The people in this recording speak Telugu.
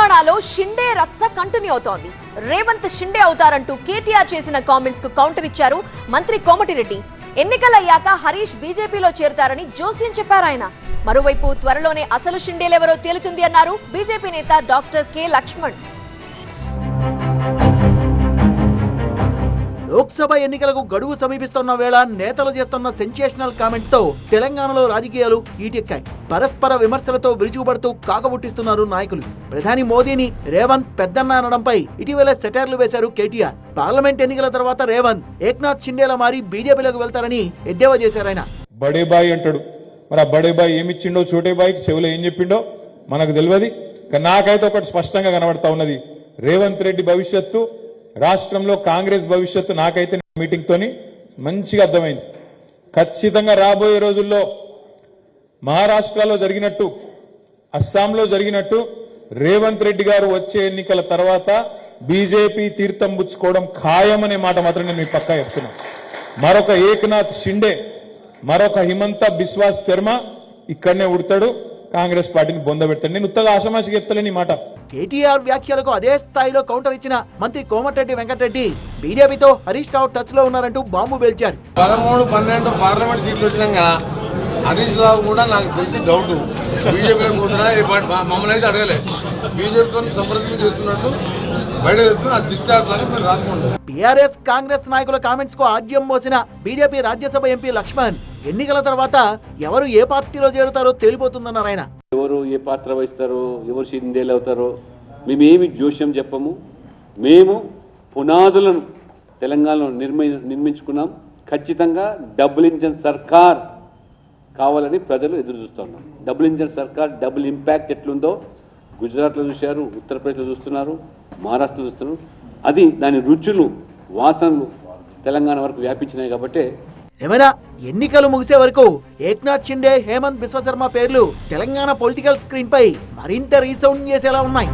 తెలంగాణలో షిండే రచ్చ కంటిన్యూ అవుతోంది. రేవంత్ షిండే అవుతారంటూ కేటీఆర్ చేసిన కామెంట్స్ కు కౌంటర్ ఇచ్చారు మంత్రి కోమటిరెడ్డి. ఎన్నికలయ్యాక హరీష్ బీజేపీలో చేరుతారని జోస్యం చెప్పారు ఆయన. మరోవైపు త్వరలోనే అసలు షిండేలెవరో తేలుతుంది అన్నారు బీజేపీ నేత డాక్టర్ కె లక్ష్మణ్. లోక్సభ ఎన్నికలకు గడువు సమీపిస్తున్న వేళ నేతలు చేస్తున్న సెన్సేషనల్ కామెంట్స్ తో తెలంగాణలో రాజకీయాలు ఈటెక్కాయి. పరస్పర విమర్శలతో విరుచుకుపడుతూ కాకబుట్టిస్తున్నారు నాయకులు. ప్రధాని మోదీని రేవంత్ పెద్దన్న అనడంపై ఇటీవల సెటైర్లు వేశారు కేటీఆర్. పార్లమెంట్ ఎన్నికల తర్వాత రేవంత్ ఏక్నాథ్ షిండేలా మారి బీజేపీలోకి వెళ్తారని ఎద్దేవా చేశారు ఆయన. బడే బాయ్ అంటాడు, మరి ఆ బడే బాయ్ ఏమిచ్చిండో చోటే బాయ్కి చెవులో ఏం చెప్పిండో మనకు తెలియదు. నాకైతే ఒకటి స్పష్టంగా కనబడతా ఉన్నది, రేవంత్ రెడ్డి భవిష్యత్తు, రాష్ట్రంలో కాంగ్రెస్ భవిష్యత్తు నాకైతే మీటింగ్ తోని మంచిగా అర్థమైంది. ఖచ్చితంగా రాబోయే రోజుల్లో మహారాష్ట్రలో జరిగినట్టు, అస్సాంలో జరిగినట్టు రేవంత్ రెడ్డి గారు వచ్చే ఎన్నికల తర్వాత బీజేపీ తీర్థం పుచ్చుకోవడం ఖాయమనే మాట మాత్రం నేను మీ పక్కా చెప్తున్నా. మరొక ఏక్నాథ్ షిండే, మరొక హిమంత బిశ్వాస్ శర్మ ఇక్కడనే ఉడతాడు, కాంగ్రెస్ పార్టీని బొందబెడతాడు. నేను ఉత్తగా ఆషమాషికి చెప్తలేని మాట. కేటీఆర్ వ్యాఖ్యలకు అదే స్థాయిలో కౌంటర్ ఇచ్చిన మంత్రి కోమటిరెడ్డి వెంకటరెడ్డి బీజేపీతో హరీష్ రావు టచ్ లో ఉన్నారంటూ బాంబు పేల్చారు. 13-12 పార్లమెంట్ సీట్లు వచ్చినాక హరీష్ రావు కూడా నాకు తెలిసి డౌట్ బీజేపీలో పోతున్నా, మమ్మల్ని అయితే అడగలే, బీజేపీతో సంప్రదింపు చేస్తున్నట్టు బయట చెప్తున్నా. ఆ చిట్చాట్లాగా మీరు రాసుకోండి. టీఆర్ఎస్ కాంగ్రెస్ నాయకుల కామెంట్స్ కు ఆజ్యం మోసిన బీజేపీ రాజ్యసభ ఎంపీ లక్ష్మణ్ ఎన్నికల తర్వాత ఎవరు ఏ పార్టీలో చేరుతారో తేలిపోతుందన్నారు ఆయన. ఎవరు ఏ పాత్ర వహిస్తారో, ఎవరు షిండేలు అవుతారో మేమేమి జోష్యం చెప్పము. మేము పునాదులను తెలంగాణలో నిర్మించుకున్నాం. ఖచ్చితంగా డబుల్ ఇంజన్ సర్కార్ కావాలని ప్రజలు ఎదురు చూస్తూ ఉన్నాం. డబుల్ ఇంజన్ సర్కార్ డబుల్ ఇంపాక్ట్ ఎట్లుందో గుజరాత్లో చూశారు, ఉత్తరప్రదేశ్లో చూస్తున్నారు, మహారాష్ట్రలో చూస్తున్నారు. అది దాని రుచులు, వాసనలు తెలంగాణ వరకు వ్యాపించినాయి. కాబట్టి ఏమైనా ఎన్నికలు ముగిసే వరకు ఏక్నాథ్ షిండే, హేమంత్ బిశ్వ శర్మ పేర్లు తెలంగాణ పొలిటికల్ స్క్రీన్ పై మరింత రీసౌండ్ చేసేలా ఉన్నాయి.